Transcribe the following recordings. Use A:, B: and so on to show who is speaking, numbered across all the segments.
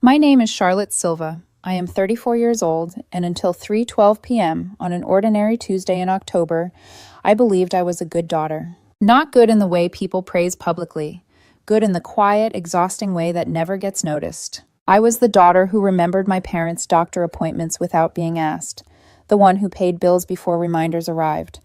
A: My name is Charlotte Silva. I am 34 years old, and until 3:12 p.m. on an ordinary Tuesday in October, I believed I was a good daughter. Not good in the way people praise publicly, good in the quiet, exhausting way that never gets noticed. I was the daughter who remembered my parents' doctor appointments without being asked, the one who paid bills before reminders arrived,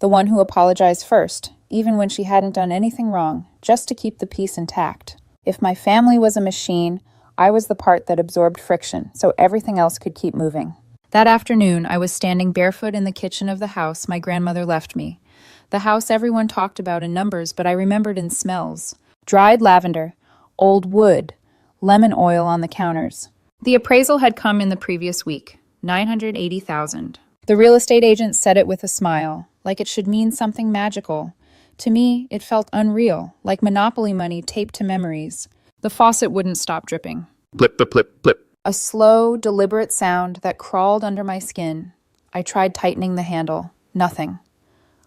A: the one who apologized first, even when she hadn't done anything wrong, just to keep the peace intact. If my family was a machine, I was the part that absorbed friction, so everything else could keep moving. That afternoon, I was standing barefoot in the kitchen of the house my grandmother left me. The house everyone talked about in numbers, but I remembered in smells. Dried lavender, old wood, lemon oil on the counters. The appraisal had come in the previous week, $980,000. The real estate agent said it with a smile, like it should mean something magical. To me, it felt unreal, like Monopoly money taped to memories. The faucet wouldn't stop dripping.
B: Blip, blip, blip, blip.
A: A slow, deliberate sound that crawled under my skin. I tried tightening the handle. Nothing.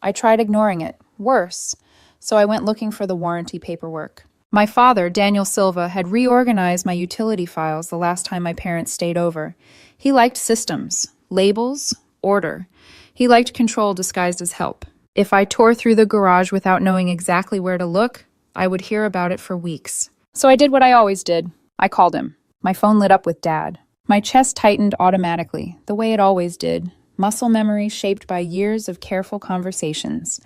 A: I tried ignoring it. Worse. So I went looking for the warranty paperwork. My father, Daniel Silva, had reorganized my utility files the last time my parents stayed over. He liked systems, labels, order. He liked control disguised as help. If I tore through the garage without knowing exactly where to look, I would hear about it for weeks. So I did what I always did. I called him. My phone lit up with Dad. My chest tightened automatically, the way it always did. Muscle memory shaped by years of careful conversations.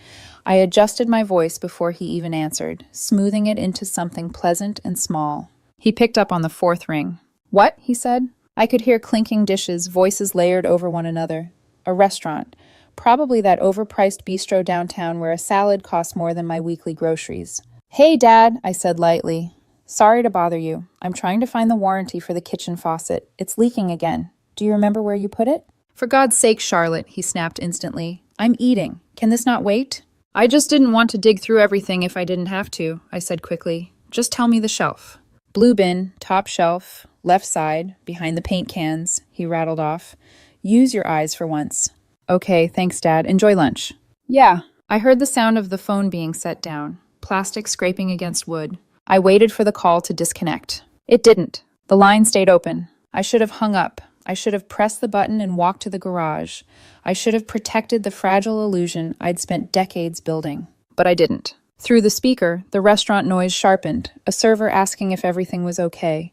A: I adjusted my voice before he even answered, smoothing it into something pleasant and small. He picked up on the fourth ring. "What?" he said. I could hear clinking dishes, voices layered over one another. A restaurant. Probably that overpriced bistro downtown where a salad cost more than my weekly groceries. "Hey, Dad," I said lightly. "Sorry to bother you. I'm trying to find the warranty for the kitchen faucet. It's leaking again. Do you remember where you put it?" "For God's sake, Charlotte," he snapped instantly. "I'm eating. Can this not wait?" "I just didn't want to dig through everything if I didn't have to," I said quickly. "Just tell me the shelf." "Blue bin, top shelf, left side, behind the paint cans," he rattled off. "Use your eyes for once." "Okay, thanks, Dad. Enjoy lunch." "Yeah." I heard the sound of the phone being set down, plastic scraping against wood. I waited for the call to disconnect. It didn't. The line stayed open. I should have hung up. I should have pressed the button and walked to the garage. I should have protected the fragile illusion I'd spent decades building. But I didn't. Through the speaker, the restaurant noise sharpened, a server asking if everything was okay.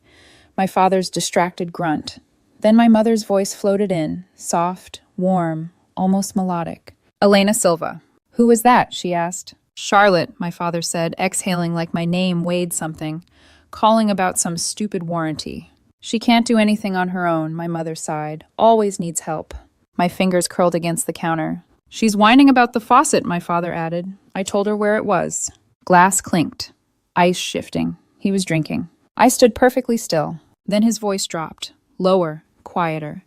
A: My father's distracted grunt. Then my mother's voice floated in, soft, warm, almost melodic. "Elena Silva." "Who was that?" she asked. "Charlotte," my father said, exhaling like my name weighed something, calling about some stupid warranty. "She can't do anything on her own," my mother sighed. "Always needs help." My fingers curled against the counter. "She's whining about the faucet," my father added. I told her where it was. Glass clinked. Ice shifting. He was drinking. I stood perfectly still. Then his voice dropped. Lower, quieter.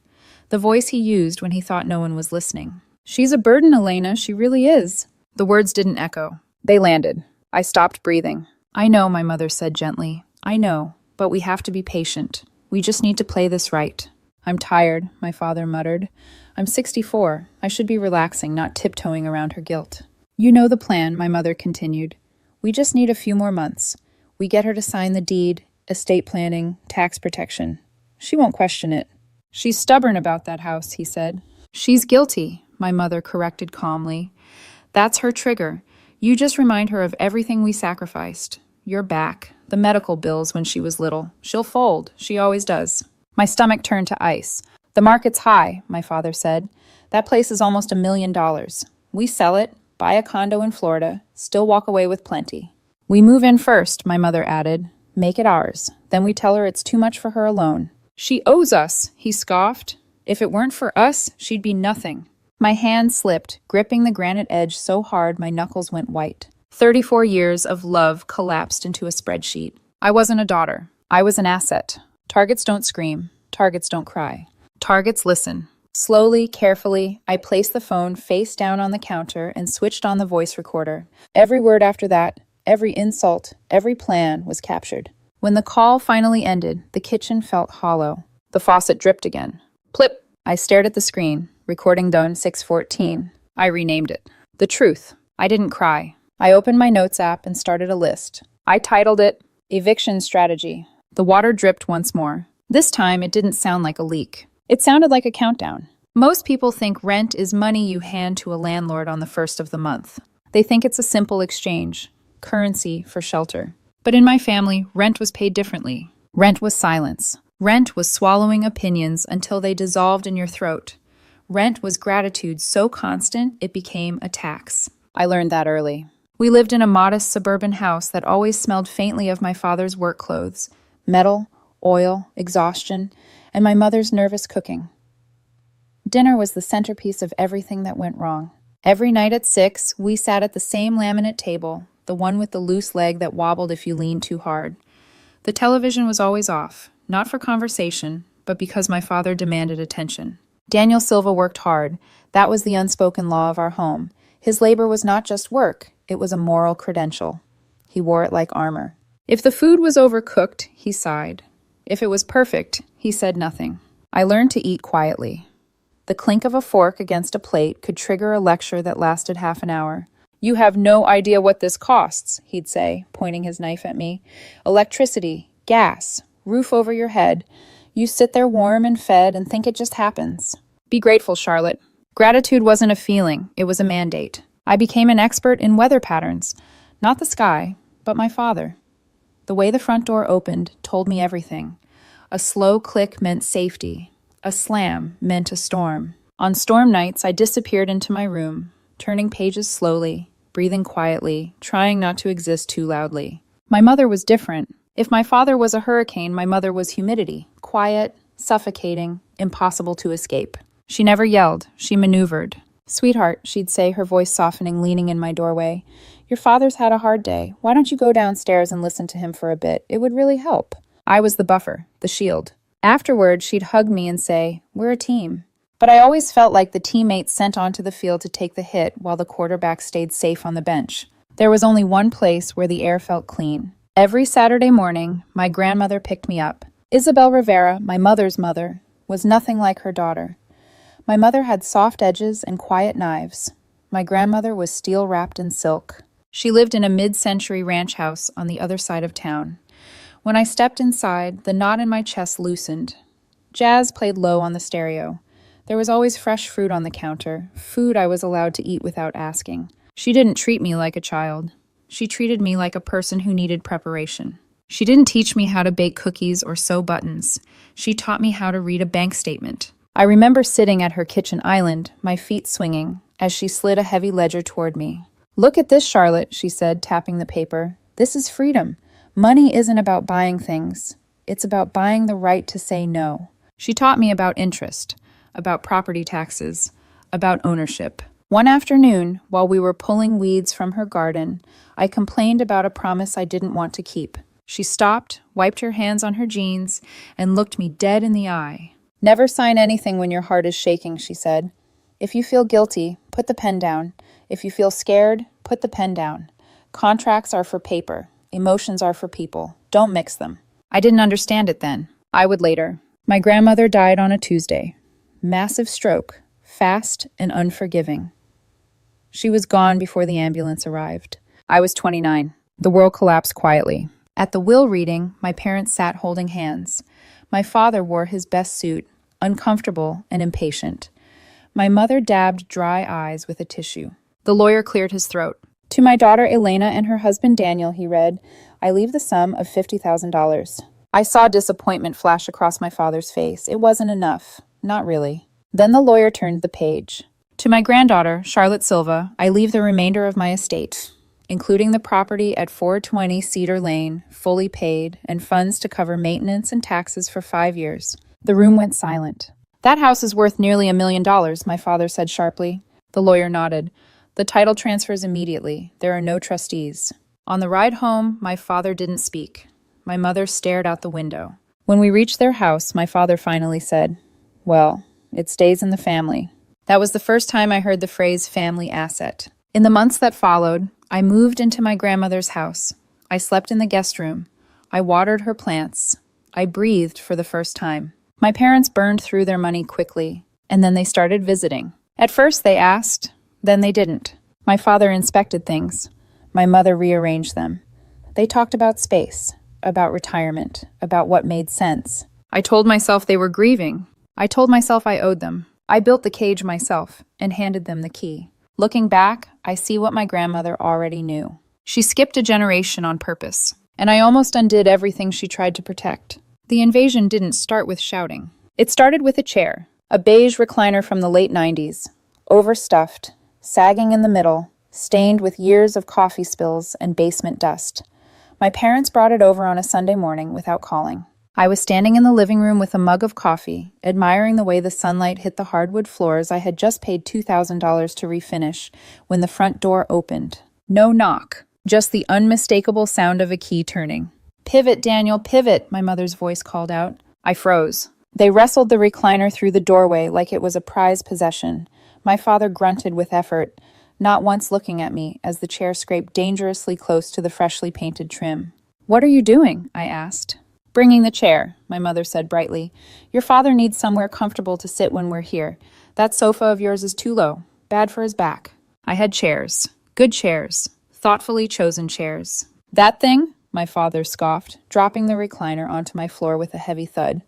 A: The voice he used when he thought no one was listening. "She's a burden, Elena. She really is." The words didn't echo. They landed. I stopped breathing. "I know," my mother said gently. "I know, but we have to be patient. We just need to play this right." "I'm tired," my father muttered. "I'm 64. I should be relaxing, not tiptoeing around her guilt." "You know the plan," my mother continued. "We just need a few more months. We get her to sign the deed, estate planning, tax protection. She won't question it." "She's stubborn about that house," he said. "She's guilty," my mother corrected calmly. "That's her trigger. You just remind her of everything we sacrificed. Your back, the medical bills when she was little. She'll fold. She always does." My stomach turned to ice. "The market's high," my father said. "That place is almost $1 million. We sell it, buy a condo in Florida, still walk away with plenty." "We move in first," my mother added. "Make it ours. Then we tell her it's too much for her alone." "She owes us," he scoffed. "If it weren't for us, she'd be nothing." My hand slipped, gripping the granite edge so hard my knuckles went white. 34 years of love collapsed into a spreadsheet. I wasn't a daughter. I was an asset. Targets don't scream. Targets don't cry. Targets listen. Slowly, carefully, I placed the phone face down on the counter and switched on the voice recorder. Every word after that, every insult, every plan was captured. When the call finally ended, the kitchen felt hollow. The faucet dripped again. Plip! I stared at the screen. Recording done 6:14. I renamed it. The truth. I didn't cry. I opened my notes app and started a list. I titled it Eviction Strategy. The water dripped once more. This time, it didn't sound like a leak. It sounded like a countdown. Most people think rent is money you hand to a landlord on the first of the month. They think it's a simple exchange, currency for shelter. But in my family, rent was paid differently. Rent was silence. Rent was swallowing opinions until they dissolved in your throat. Rent was gratitude so constant it became a tax. I learned that early. We lived in a modest suburban house that always smelled faintly of my father's work clothes, metal, oil, exhaustion, and my mother's nervous cooking. Dinner was the centerpiece of everything that went wrong. Every night at 6, we sat at the same laminate table, the one with the loose leg that wobbled if you leaned too hard. The television was always off, not for conversation, but because my father demanded attention. Daniel Silva worked hard. That was the unspoken law of our home. His labor was not just work, it was a moral credential. He wore it like armor. If the food was overcooked, he sighed. If it was perfect, he said nothing. I learned to eat quietly. The clink of a fork against a plate could trigger a lecture that lasted half an hour. "You have no idea what this costs," he'd say, pointing his knife at me. "Electricity, gas, roof over your head. You sit there warm and fed and think it just happens. Be grateful, Charlotte." Gratitude wasn't a feeling, it was a mandate. I became an expert in weather patterns. Not the sky, but my father. The way the front door opened told me everything. A slow click meant safety. A slam meant a storm. On storm nights, I disappeared into my room, turning pages slowly, breathing quietly, trying not to exist too loudly. My mother was different. If my father was a hurricane, my mother was humidity. Quiet, suffocating, impossible to escape. She never yelled, she maneuvered. "Sweetheart," she'd say, her voice softening, leaning in my doorway. "Your father's had a hard day. Why don't you go downstairs and listen to him for a bit? It would really help." I was the buffer, the shield. Afterward, she'd hug me and say, "We're a team." But I always felt like the teammates sent onto the field to take the hit while the quarterback stayed safe on the bench. There was only one place where the air felt clean. Every Saturday morning, my grandmother picked me up. Isabel Rivera, my mother's mother, was nothing like her daughter. My mother had soft edges and quiet knives. My grandmother was steel-wrapped in silk. She lived in a mid-century ranch house on the other side of town. When I stepped inside, the knot in my chest loosened. Jazz played low on the stereo. There was always fresh fruit on the counter, food I was allowed to eat without asking. She didn't treat me like a child. She treated me like a person who needed preparation. She didn't teach me how to bake cookies or sew buttons. She taught me how to read a bank statement. I remember sitting at her kitchen island, my feet swinging, as she slid a heavy ledger toward me. "Look at this, Charlotte," she said, tapping the paper. "This is freedom. Money isn't about buying things. It's about buying the right to say no." She taught me about interest, about property taxes, about ownership. One afternoon, while we were pulling weeds from her garden, I complained about a promise I didn't want to keep. She stopped, wiped her hands on her jeans, and looked me dead in the eye. "Never sign anything when your heart is shaking," she said. "If you feel guilty, put the pen down. If you feel scared, put the pen down. Contracts are for paper. Emotions are for people. Don't mix them." I didn't understand it then. I would later. My grandmother died on a Tuesday. Massive stroke, fast and unforgiving. She was gone before the ambulance arrived. I was 29. The world collapsed quietly. At the will reading, my parents sat holding hands. My father wore his best suit, uncomfortable and impatient. My mother dabbed dry eyes with a tissue. The lawyer cleared his throat. "To my daughter Elena and her husband Daniel," he read, "I leave the sum of $50,000. I saw disappointment flash across my father's face. It wasn't enough. Not really. Then the lawyer turned the page. "To my granddaughter, Charlotte Silva, I leave the remainder of my estate, including the property at 420 Cedar Lane, fully paid, and funds to cover maintenance and taxes for 5 years." The room went silent. "That house is worth nearly $1 million, my father said sharply. The lawyer nodded. "The title transfers immediately. There are no trustees." On the ride home, my father didn't speak. My mother stared out the window. When we reached their house, my father finally said, "Well, it stays in the family." That was the first time I heard the phrase family asset. In the months that followed, I moved into my grandmother's house. I slept in the guest room. I watered her plants. I breathed for the first time. My parents burned through their money quickly, and then they started visiting. At first they asked, then they didn't. My father inspected things. My mother rearranged them. They talked about space, about retirement, about what made sense. I told myself they were grieving. I told myself I owed them. I built the cage myself and handed them the key. Looking back, I see what my grandmother already knew. She skipped a generation on purpose, and I almost undid everything she tried to protect. The invasion didn't start with shouting. It started with a chair, a beige recliner from the late 90s, overstuffed, sagging in the middle, stained with years of coffee spills and basement dust. My parents brought it over on a Sunday morning without calling. I was standing in the living room with a mug of coffee, admiring the way the sunlight hit the hardwood floors I had just paid $2,000 to refinish, when the front door opened. No knock, just the unmistakable sound of a key turning. "Pivot, Daniel, pivot," my mother's voice called out. I froze. They wrestled the recliner through the doorway like it was a prized possession. My father grunted with effort, not once looking at me as the chair scraped dangerously close to the freshly painted trim. "What are you doing?" I asked. "Bringing the chair," my mother said brightly. "Your father needs somewhere comfortable to sit when we're here. That sofa of yours is too low, bad for his back." I had chairs. Good chairs. Thoughtfully chosen chairs. "That thing?" my father scoffed, dropping the recliner onto my floor with a heavy thud.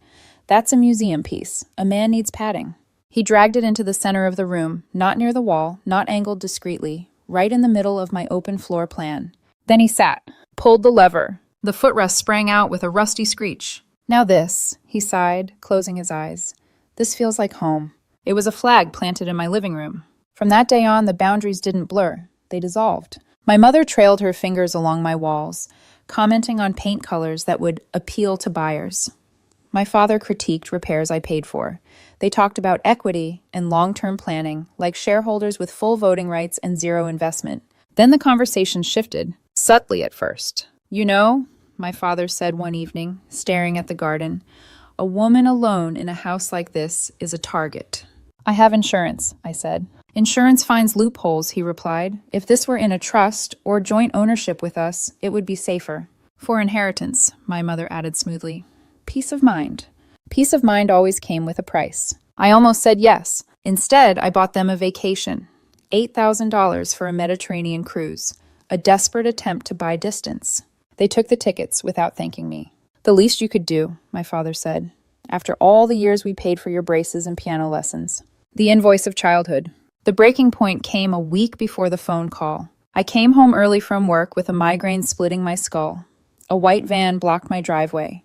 A: "That's a museum piece. A man needs padding." He dragged it into the center of the room, not near the wall, not angled discreetly, right in the middle of my open floor plan. Then he sat, pulled the lever. The footrest sprang out with a rusty screech. "Now this," he sighed, closing his eyes. "This feels like home." It was a flag planted in my living room. From that day on, the boundaries didn't blur. They dissolved. My mother trailed her fingers along my walls, commenting on paint colors that would appeal to buyers. My father critiqued repairs I paid for. They talked about equity and long-term planning, like shareholders with full voting rights and zero investment. Then the conversation shifted, subtly at first. "You know," my father said one evening, staring at the garden, "a woman alone in a house like this is a target." "I have insurance," I said. "Insurance finds loopholes," he replied. "If this were in a trust or joint ownership with us, it would be safer." "For inheritance," my mother added smoothly. Peace of mind. Peace of mind always came with a price. I almost said yes. Instead, I bought them a vacation. $8,000 for a Mediterranean cruise. A desperate attempt to buy distance. They took the tickets without thanking me. "The least you could do," my father said, "after all the years we paid for your braces and piano lessons." The invoice of childhood. The breaking point came a week before the phone call. I came home early from work with a migraine splitting my skull. A white van blocked my driveway.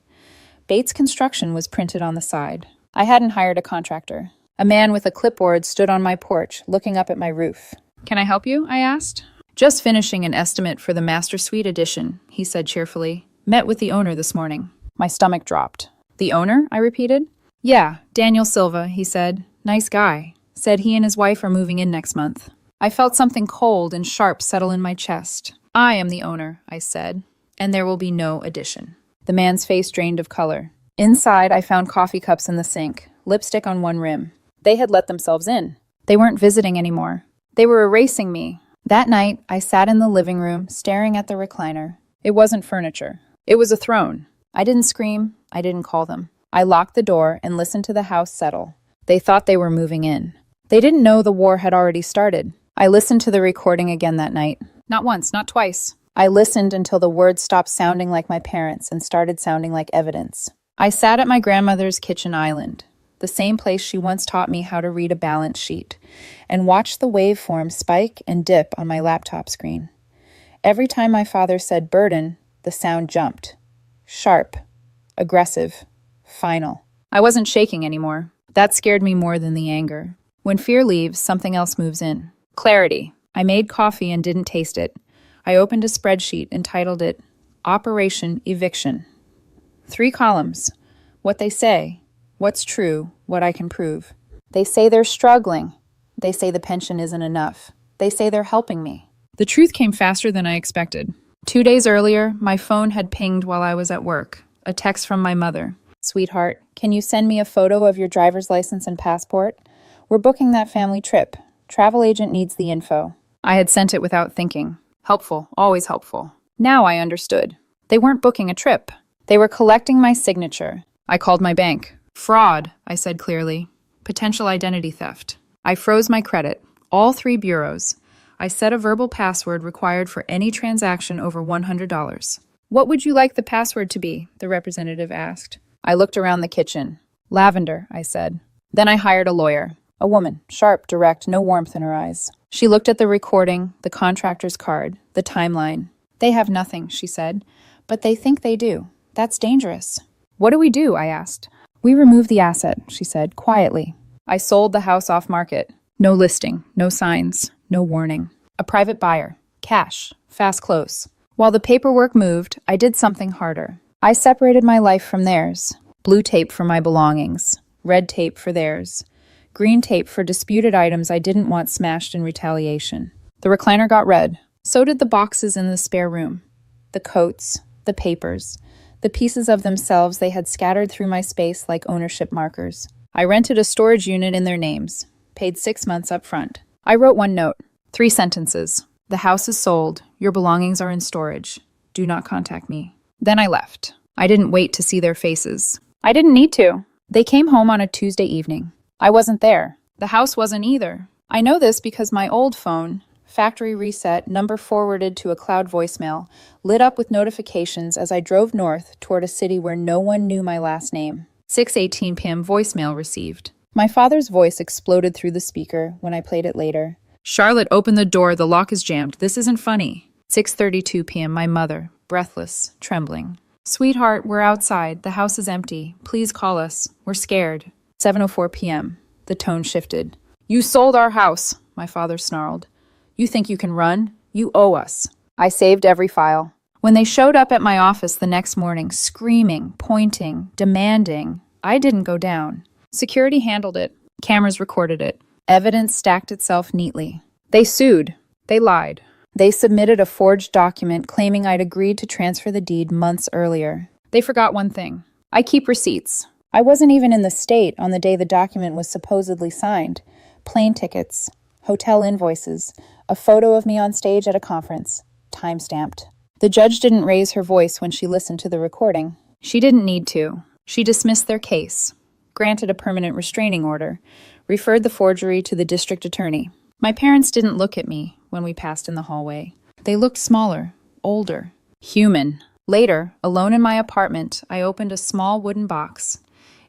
A: Bates Construction was printed on the side. I hadn't hired a contractor. A man with a clipboard stood on my porch, looking up at my roof. "Can I help you?" I asked. "Just finishing an estimate for the Master Suite edition," he said cheerfully. "Met with the owner this morning." My stomach dropped. "The owner?" I repeated. "Yeah, Daniel Silva," he said. "Nice guy. Said he and his wife are moving in next month." I felt something cold and sharp settle in my chest. "I am the owner," I said, "and there will be no addition." The man's face drained of color. Inside, I found coffee cups in the sink, lipstick on one rim. They had let themselves in. They weren't visiting anymore. They were erasing me. That night, I sat in the living room, staring at the recliner. It wasn't furniture. It was a throne. I didn't scream. I didn't call them. I locked the door and listened to the house settle. They thought they were moving in. They didn't know the war had already started. I listened to the recording again that night. Not once, not twice. I listened until the words stopped sounding like my parents and started sounding like evidence. I sat at my grandmother's kitchen island, the same place she once taught me how to read a balance sheet, and watched the waveform spike and dip on my laptop screen. Every time my father said burden, the sound jumped. Sharp, aggressive, final. I wasn't shaking anymore. That scared me more than the anger. When fear leaves, something else moves in. Clarity. I made coffee and didn't taste it. I opened a spreadsheet and titled it Operation Eviction. 3 columns. What they say, what's true, what I can prove. They say they're struggling. They say the pension isn't enough. They say they're helping me. The truth came faster than I expected. 2 days earlier, my phone had pinged while I was at work. A text from my mother. "Sweetheart, can you send me a photo of your driver's license and passport? We're booking that family trip. Travel agent needs the info." I had sent it without thinking. Helpful, always helpful. Now I understood. They weren't booking a trip. They were collecting my signature. I called my bank. "Fraud," I said clearly. "Potential identity theft." I froze my credit. All 3 bureaus. I set a verbal password required for any transaction over $100. "What would you like the password to be?" the representative asked. I looked around the kitchen. Lavender, I said. Then I hired a lawyer. A woman, sharp, direct, no warmth in her eyes. She looked at the recording, the contractor's card, the timeline. They have nothing, she said, but they think they do. That's dangerous. What do we do? I asked. We remove the asset, she said, quietly. I sold the house off market. No listing, no signs, no warning. A private buyer. Cash. Fast close. While the paperwork moved, I did something harder. I separated my life from theirs. Blue tape for my belongings. Red tape for theirs. Green tape for disputed items I didn't want smashed in retaliation. The recliner got red. So did the boxes in the spare room. The coats, the papers, the pieces of themselves they had scattered through my space like ownership markers. I rented a storage unit in their names. Paid 6 months up front. I wrote one note. 3 sentences. The house is sold. Your belongings are in storage. Do not contact me. Then I left. I didn't wait to see their faces. I didn't need to. They came home on a Tuesday evening. I wasn't there. The house wasn't either. I know this because my old phone, factory reset, number forwarded to a cloud voicemail, lit up with notifications as I drove north toward a city where no one knew my last name. 6:18 p.m. voicemail received. My father's voice exploded through the speaker when I played it later. Charlotte, open the door. The lock is jammed. This isn't funny. 6:32 p.m. My mother, breathless, trembling. Sweetheart, we're outside. The house is empty. Please call us. We're scared. 7:04 p.m. The tone shifted. You sold our house, my father snarled. You think you can run? You owe us. I saved every file. When they showed up at my office the next morning, screaming, pointing, demanding, I didn't go down. Security handled it. Cameras recorded it. Evidence stacked itself neatly. They sued. They lied. They submitted a forged document claiming I'd agreed to transfer the deed months earlier. They forgot one thing. I keep receipts. I wasn't even in the state on the day the document was supposedly signed. Plane tickets, hotel invoices, a photo of me on stage at a conference, time-stamped. The judge didn't raise her voice when she listened to the recording. She didn't need to. She dismissed their case, granted a permanent restraining order, referred the forgery to the district attorney. My parents didn't look at me when we passed in the hallway. They looked smaller, older, human. Later, alone in my apartment, I opened a small wooden box.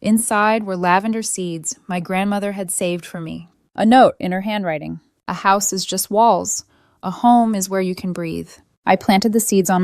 A: Inside were lavender seeds my grandmother had saved for me. A note in her handwriting. A house is just walls. A home is where you can breathe. I planted the seeds on